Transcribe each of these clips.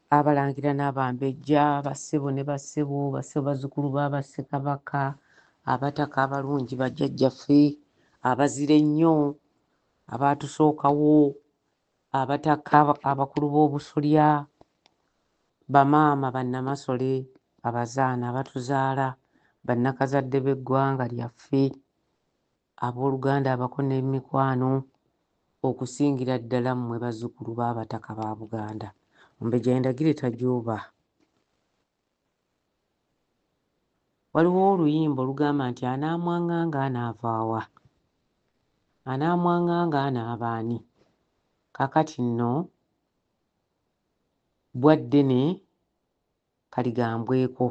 abalangira n'abambejja, bassebo ne bassebo, bassebo bazzukulu ba Ssekabaka, abataka abalungi bajjajjaffe, abazira ennyo, abaatusookawo, abataka abakulu b'obusolya, bamaama bannamasole, abazaana abatuzaala, bannakazadde b'eggwanga lyaffe, abooluganda abako n'emikwano, okusingira ddala mmwe bazzukulu b'abataka ba Buganda. Ombejja endagire tajooba. Waliwo oluyimba olugamba nti anaamwaŋŋanga anaava wa? Anaamwaŋŋanga anaabaani? Kaakati nno bwaddene kaligambweko.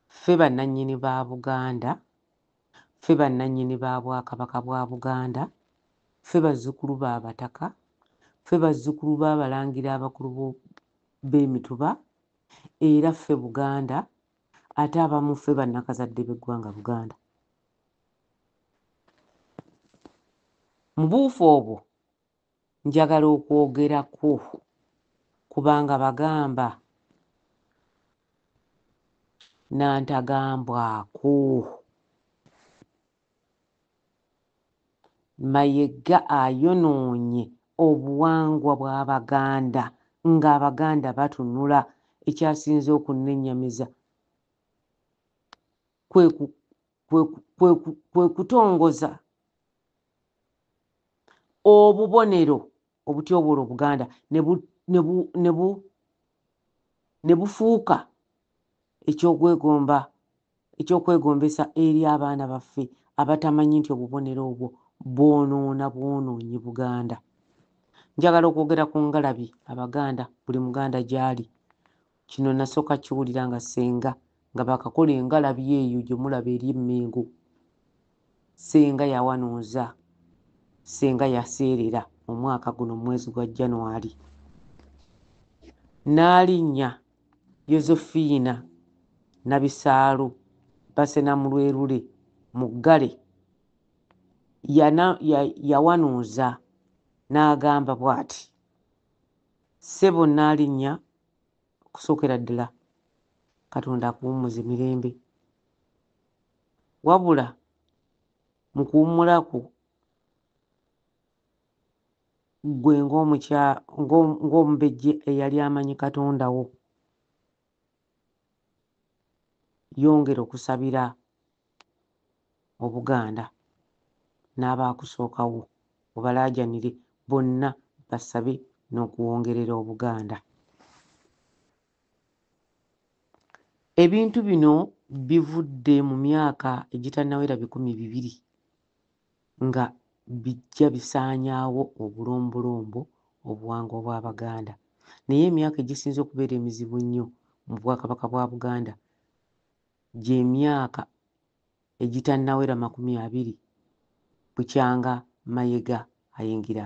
Ffe bannannyini ba Buganda, ffe bannannyini ba Bwakabaka bwa Buganda, ffe bazzukulu b'abataka, ffe bazzukulu b'abalangira abakulu b'emituba, era ffe Buganda, ate abamu ffe bannakazadde b'eggwanga Buganda. Mu buufu obwo njagala okwogerako kubanga bagamba nantagambwako. Mayiga ayonoonye obuwangwa bw'Abaganda ng'Abaganda batunula. Ekyasinze okunnennyamiza kwe kutongoza obubonero obutyoboola Obuganda ne bufuuka ekyokwegombesa eri abaana baffe abatamanyi nti obubonero obwo bwonoonye Buganda. Njagala okwogera ku ngalabi Abaganda, buli Muganda gy'ali. Kino nasooka kiwulira nga Ssenga nga baakakola engalabi eyo gye mulaba eri Mmengo. Ssenga yawanuuza, Ssenga yaseerera mu mwaka guno mu mwezi gwa January. Naalinnya Josephine Nabisaalu Basenamulwerule Muggale yawanuuza n'agamba bw'ati: ssebo Naalinnya, okusookera ddala Katonda akuwummuze mirembe, wabula mu kuwummulako ggwe ng'omubejje eyali amanyi Katonda wo, yongera okusabira Obuganda n'abaakusookawo, obalaajanire bonna basabe n'okuwongerera Obuganda. Ebintu bino bivudde mu myaka egitannawera 200 nga bijja bisaanyaawo obulombolombo obuwangwa bw'Abaganda. Naye emyaka egisinze okubeera emizibu ennyo mu Bwakabaka bwa Buganda gy'emyaka egitannawera 20 bukyanga Mayiga ayingira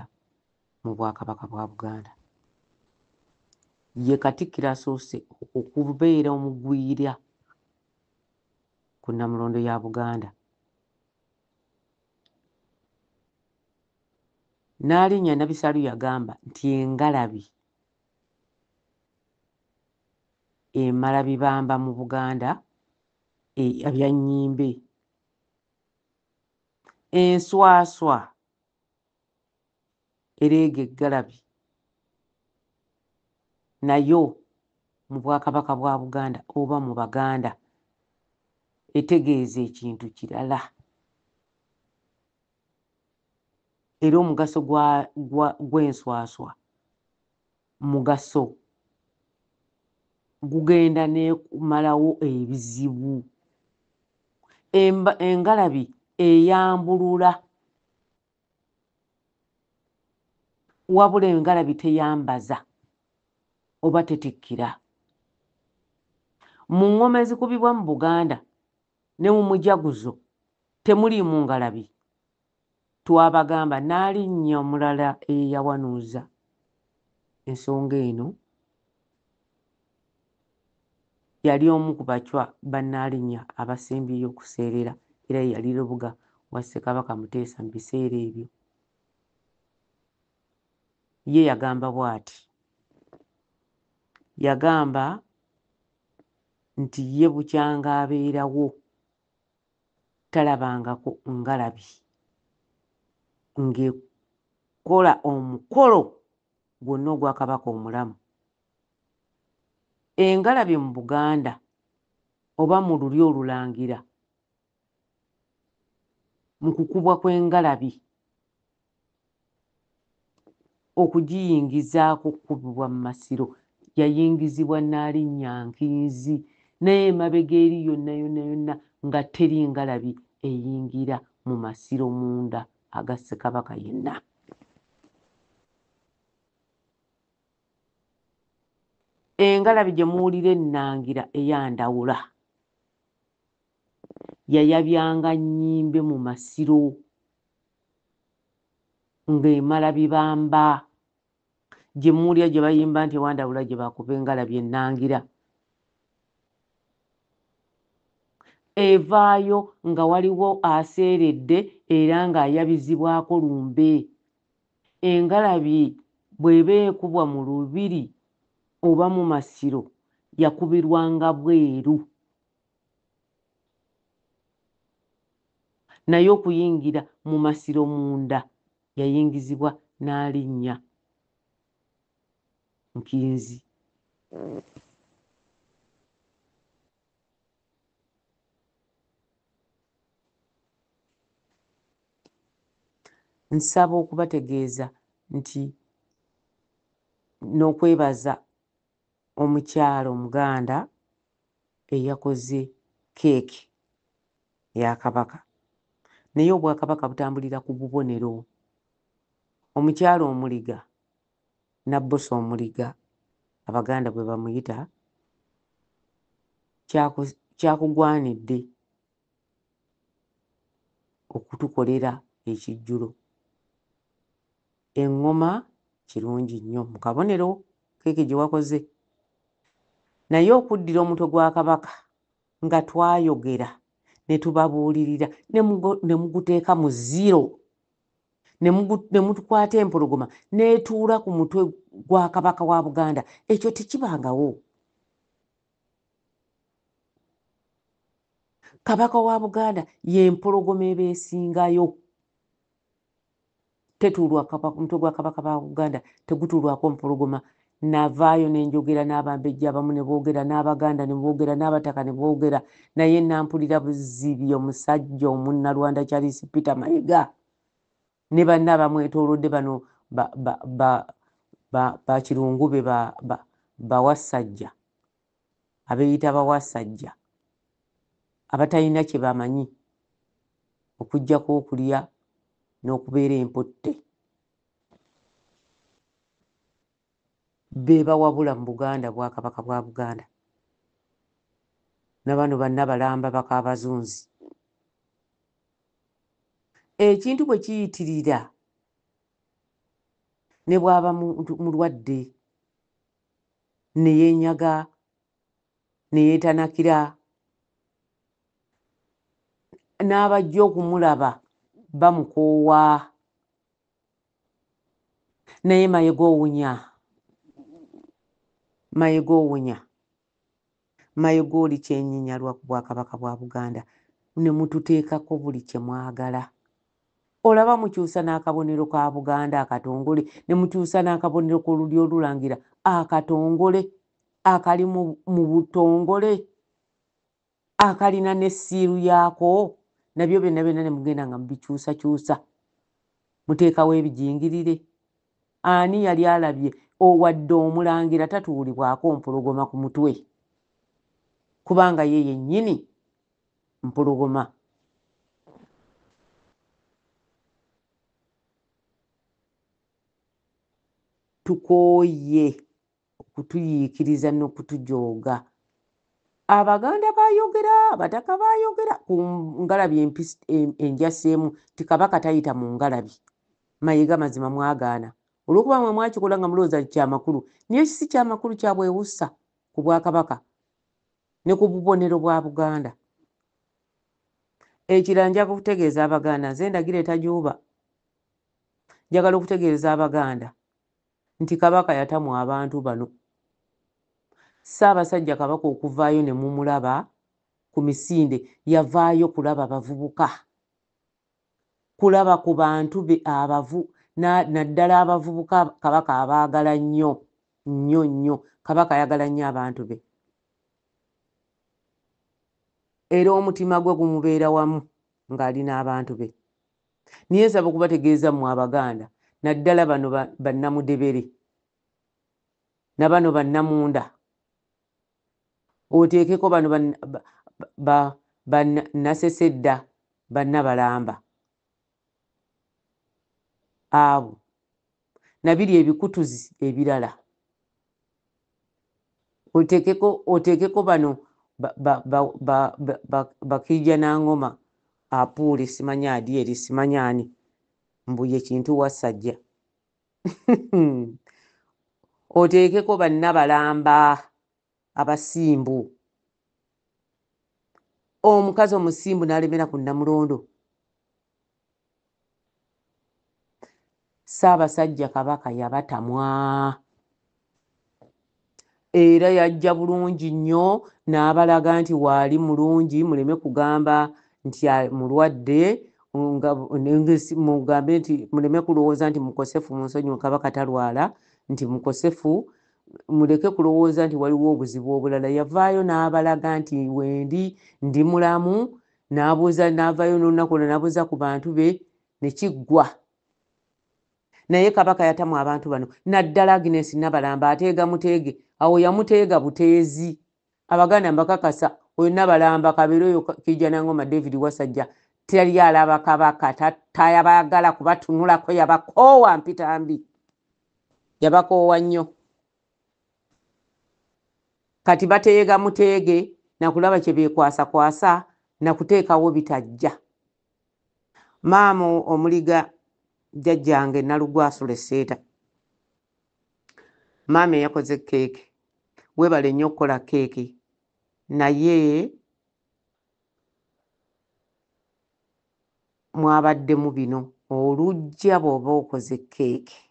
mu Bwakabaka bwa Buganda. Ye Katikkiro asoose okubeera omugwira ku Nnamulondo ya Buganda. Naalinnya Nabisaalu yagamba nti engalabi emala bibamba mu Buganda bya nnyimbe. Enswaswa ereega eggalabi nayo mu Bwakabaka bwa Buganda oba mu Baganda etegeeza ekintu kirala. Era omugaso gw'enswaswa mugaso gugenda nekumalawo ebizibu. Engalabi eyambulula wabula engalabi teyambaza oba tetikkira. Mu ngoma ezikubibwa mu Buganda ne mu mujaguzo temuliimu ngalabi. Twabagamba Naalinnya omulala eyawanuuza ensonga eno yali omu ku bacwa ba Naalinnya abasembiyo okuseerera, era yali Lubuga wa Ssekabaka Muteesa mu biseera ebyo. ye yagamba bw'ati, yagamba nti ye bukyanga abeerawo talabangako ngalabi ng'ekola omukolo gwonna ogwa Kabaka omulamu. Engalabi mu Buganda oba mu lulyo olulangira, mu kukubwa kw'engalabi okugiyingizaako okukubibwa mu masiro yayingizibwa Nnaalinnya Nkinzi, naye emabega eri yonna yonna yonna nga teri ngalabi eyingira mu masiro munda aga Ssekabaka yenna. Engalabi gye muwulira ennangira eyandawula yayabyanga nnyimbe mu masiro ng'emala bibamba, gye muwulira gye bayimba nti ewandawula gye bakuba engalabi ennangira. Evaayo nga waliwo aseeredde era ng'ayabizibwako lumbe. Engalabi bw'eba ekubwa mu lubiri oba mu masiro yakubirwanga bweru, naye okuyingira mu masiro munda yayingizibwa Nnaalinnya Nkinzi. Nsaba okubategeeza nti n'okwebaza omukyala Omuganda eyakoze keeki ya Kabaka, naye Obwakabaka butambulira ku bubonero. Omukyala Omuliga, Nabbosa Omuliga Abaganda bwe bamuyita, kyakugwanidde okutukolera ekijjulo. Eŋŋoma kirungi nnyo mu kabonero keeki gye wakoze, naye okuddira omutwe gwa Kabaka nga twayogera ne tubabuulirira ne muguteeka mu ziro ne mutukwata empologoma n'etuula ku mutwe gwa Kabaka wa Buganda, ekyo tekibangawo. Kabaka wa Buganda y'empologoma eba esingayo. Tetuulwa mutwe gwa Kabaka wa Buganda tegutuulwako mpologoma. Navaayo ne njogera n'Abambejja abamu ne boogera, n'Abaganda ne boogera, n'Abataka ne boogera, naye nampulira Buzibi omusajja Omunnalwanda Charles Peter Mayiga ne banna abamwetoolodde bano bakirungube bawasajja abeeyita bawasajja abatalina kye bamanyi okuggyako okulya n'okubeera empotte, be bawabula mu Buganda Bwakabaka bwa Buganda. Na bano banna balamba bakaabazunzi. Ekintu bwe kiyitirira ne bw'aba mulwadde ne yeenyaga ne yeetanakira n'abajja okumulaba bamukoowa, naye Mayiga owunya, Mayiga oli kyennyinnyalwa ku Bwakabaka bwa Buganda ne mututeekako buli kye mwagala. Olaba mukyusa n'akabonero ka Buganda akatongole, ne mukyusa n'akabonero k'olulyo olulangira akatongole akali mu butongole akalina n'essiiru yaako, nabyo byonna byonna ne mugenda nga mubikyusakyusa muteekawo ebijingirire. Ani yali alabye owadde omulangira tatuulibwako mpologoma ku mutwe kubanga ye yennyini mpologoma. Tukooye okutuyiikiriza n'okutujooga. Abaganda baayogera, Abataka baayogera ku ngalabi enjaseemu ti Kabaka tayita mu ngalabi. Mayiga mazima mwagaana olw'okuba mwe mwakikola nga mulowooza kyamakulu, naye si kyamakulu, kya bwewussa ku Bwakabaka ne ku bubonero bwa Buganda. Ekirala njaga okutegeeza Abaganda, nze ndagira etajuuba, njagala okutegeeza Abaganda nti Kabaka yatamwa abantu bano. Ssaabasajja Kabaka okuvaayo ne mumulaba ku misinde yavaayo kulaba bavubuka, kulaba ku bantu be naddala abavubuka Kabaka abaagala nnyo nnyo nnyo. Kabaka ayagala nnyo abantu be era omutima gwe gumubeera wamu ng'ali n'abantu be. Niye nsaba okubategeeza mmwe Abaganda, naddala bano bannamudebere na bano bannamunda, oteekeko bano bannasesedda, bannabalamba, abo nabiri ebikutuzi ebirala, oteekeko bano Bakijja Nangoma, Apuuli simanyi Adyeri simanyi ani, mbu ye Kintu Wassajja oteekeko bannabalamba abasimbu. Omukazi omusimbu n'alemera ku Namulondo. Ssaabasajja Kabaka yabatamwa era yajja bulungi nnyo n'abalaga nti waali mulungi, muleme kugamba nti mulwadde, mugambe nti muleme kulowooza nti mukosefu, munsonyiwe Kabaka talwala, nti mukosefu, muleke kulowooza nti waliwo obuzibu obulala. Yavaayo n'abalaga nti wendi ndi mulamu, n'avaayo n'olunaku olwo n'abuuza ku bantu be ne kiggwa. Naye Kabaka yatamwa abantu bano, naddala Agnes Nabalamba ateega muteege, awo yamuteega buteezi. Abaganda mbakakasa, oyo Nabalamba kabeera oyo Kijja Nangoma David Wassajja teri alaba Kabaka, tayabaagala kubatunulako, yabakoowa mpitambi, yabakoowa nnyo. Kati bateega muteege nakulaba kye beekwasakwasa nakuteekawo bitajja. Maama Omuliga jjajjange Nalugwasula Esseeta, maama yakoze keeki, weebale nnyo okukola keeki, naye mwabaddemu bino olujja bw'oba okoze keeki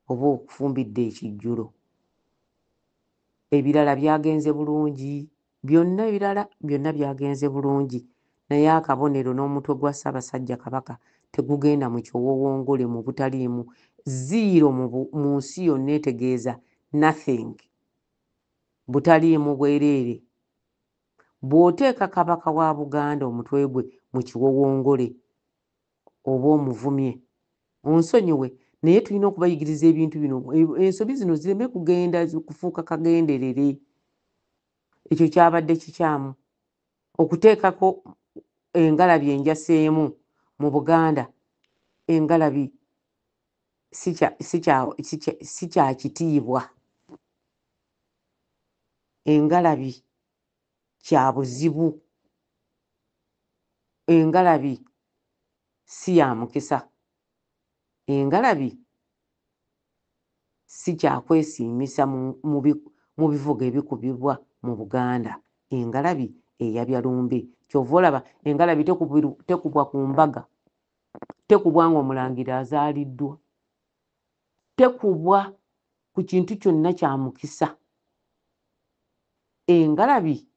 oba okufumbidde ekijjulo. Ebirala byagenze bulungi, byonna ebirala byonna byagenze bulungi, naye akabonero n'omutwe gwa Ssaabasajja Kabaka tegugenda mu kiwowongole mu butaliimu, zero mu nsi yonna etegeeza nothing, butaliimu bwereere. Bw'oteeka Kabaka wa Buganda omutwe gwe mu kiwowongole oba omuvumye, onsonyiwe, naye tulina okubayigiriza ebintu bino, ensobi zino zireme kugenda kufuuka kagenderere. Ekyo kyabadde kikyamu. Okuteekako engalabi enjaseemu mu Buganda, engalabi si kya kitiibwa, engalabi kya buzibu, engalabi si ya mukisa, engalabi si kyakwesiimisa mu bivuga ebikubibwa mu Buganda, engalabi eyabya lumbe. Kyova olaba engalabi tekubwa ku mbaga, tekubwa ng'omulangira azaaliddwa, tekubwa ku kintu kyonna kya mukisa. Engalabi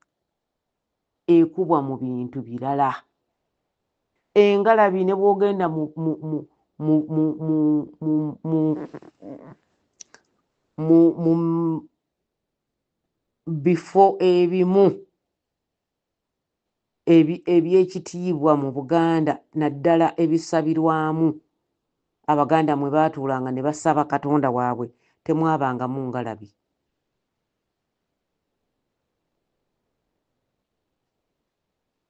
ekubwa mu bintu birala. Engalabi ne bw'ogenda mu bifo ebimu eby'ekitiibwa mu Buganda, naddala ebisabirwamu, Abaganda mwe baatuulanga ne basaba Katonda waabwe, temwabangamu ngalabi.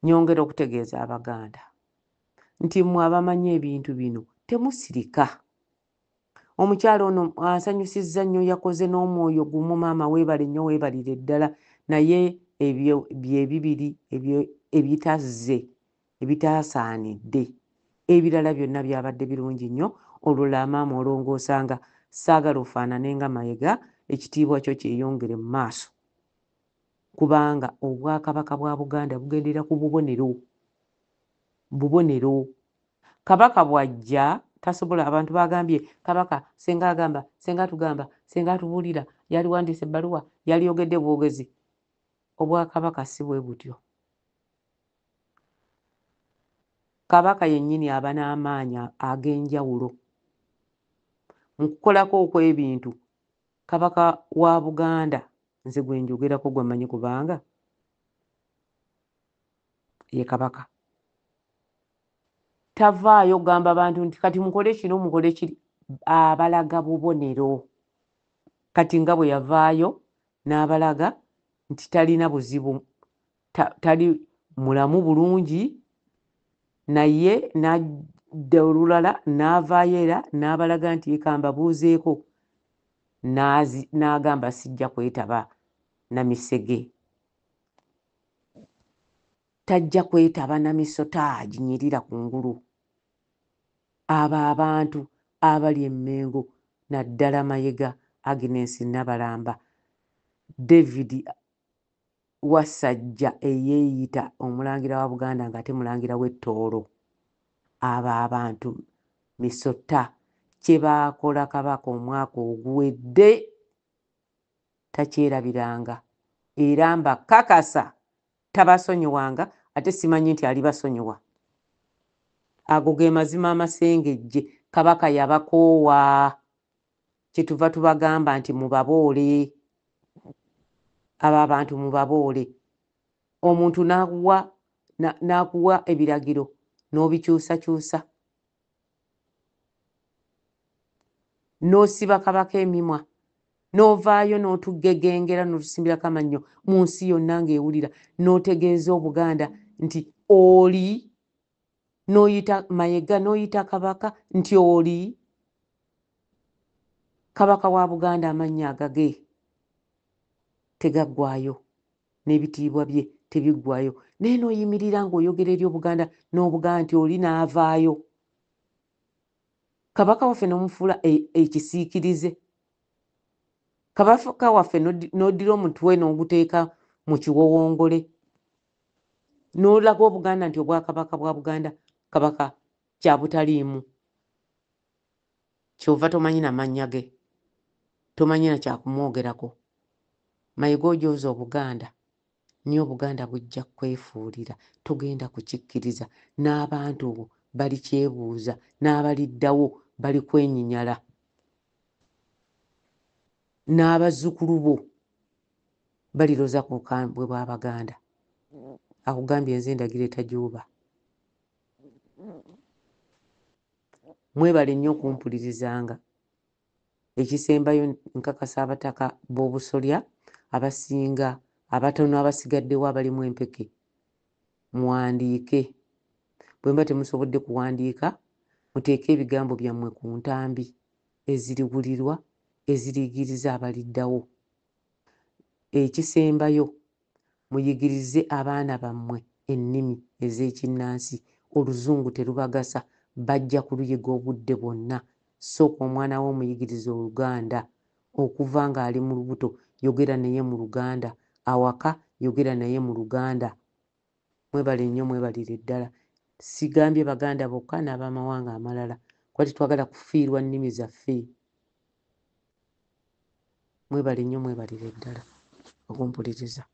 Nyongera okutegeeza Abaganda nti mmwe abamanyi ebintu bino temusirika. Omukyala ono ansanyusizza nnyo, yakoze n'omwoyo gumu. Maama weebale nnyo, weebalire ddala, naye ebyo bye bibiri ebitazze, ebitaasaanidde. Ebirala byonna byabadde birungi nnyo. Olulala maama olongoosanga, saagala ofaanane nga Mayiga, ekitiibwa kyo kyeyongere mu maaso, kubanga Obwakabaka bwa Buganda bugendera ku bubonero. Kabaka bw'ajja tasobola. Abantu bagambye Kabaka senga agamba, senga tugamba, senga tubuulira, yali wandiise ebbaluwa, yali yogedde bwogezi. Obwakabaka si bwe butyo. Kabaka yennyini aba n'amaanyi ag'enjawulo mu kukolako okw'ebintu. Kabaka wa Buganda nze gwe njogerako gwe mmanyi kubanga ye Kabaka. Tavaayo gamba abantu nti kati mukole kino mukole kiri, abalaga bubonero. Kati nga bwe yavaayo n'abalaga nti talina buzibu, tali mulamu bulungi, naye n'adda olulala n'avaayo era n'abalaga nti ekambabuuzeeko, n'agamba sijja kwetaba Namisege, tajja kwetaba Namisota aginyirira ku ngulu. Abo abantu abali Emmengo, naddala Mayiga, Agnes Nabalamba, David Wasajja eyeeyita omulangira wa Buganda ng'ate mulangira w'Ettoolo. Abo abantu Misota kye baakola Kabaka omwaka oguwedde takyerabiranga, era mbakakasa tabasonyiwanga, ate simanyi nti alibasonyiwa. Ago ge mazima amasengejje. Kabaka yabakoowa, kyetuva tubagamba nti mubaboole, abo abantu mubaboole. Omuntu n'akuwa ebiragiro n'obikyusakyusa, n'osiba Kabaka emimwa, n'ovaayo n'otugegengera n'otusimbirako amannyo mu nsi yonna ng'ewulira, n'otegeeza Obuganda nti oli, n'oyita Mayiga, n'oyita Kabaka nti oli Kabaka wa Buganda. Amannya agage tegaggwaayo, n'ebitiibwa bye tebiggwaayo. Naye n'oyimirira ng'oyogera eri Obuganda n'Obuganda nti oli n'avaayo. Kabaka waffe n'omufuula ekisiikirize. Kabaka waffe n'oddira omutwe n'oguteeka mu kiwowongole, n'olaga Obuganda nti obwakabaka bwa Buganda Kabaka kya butaliimu. Kyova tomanyi na mannya ge, tomanyi na kyakumwogerako. Mayiga ojooza Obuganda, niyo Obuganda bujja kwefuulira, togenda kukikkiriza. N'abantu bo balikyebuuza, n'abaliddawo balikwenyinyala, n'abazzukulu bo baliroza ku bukambwe bw'Abaganda. Akugambye nze ndagire tajuuba. Mwebale nnyo okumpulirizanga. Ekisembayo nkakasa abataka b'obusolya abasinga, abatono abasigaddewo abalimu empeke, muwandiike. Bwe mba temusobodde kuwandiika, muteeke ebigambo byammwe ku ntambi eziriwulirwa, eziriyigiriza abaliddawo. Ekisembayo muyigirize abaana bammwe ennimi ez'ekinnansi. Oluzungu terubagasa, bajja kuluyiga obudde bwonna. Sooka omwana wo omuyigirize Oluganda okuva ng'ali mu lubuto, yogera naye mu Luganda. Awaka yogera naye mu Luganda. Mwebale nnyo, mwebalire ddala. Sigambye Baganda bokka n'abamawanga amalala, kuba tetwagala kufiirwa nnimi zaffe. Mwebale nnyo, mwebalire ddala okumpuliriza.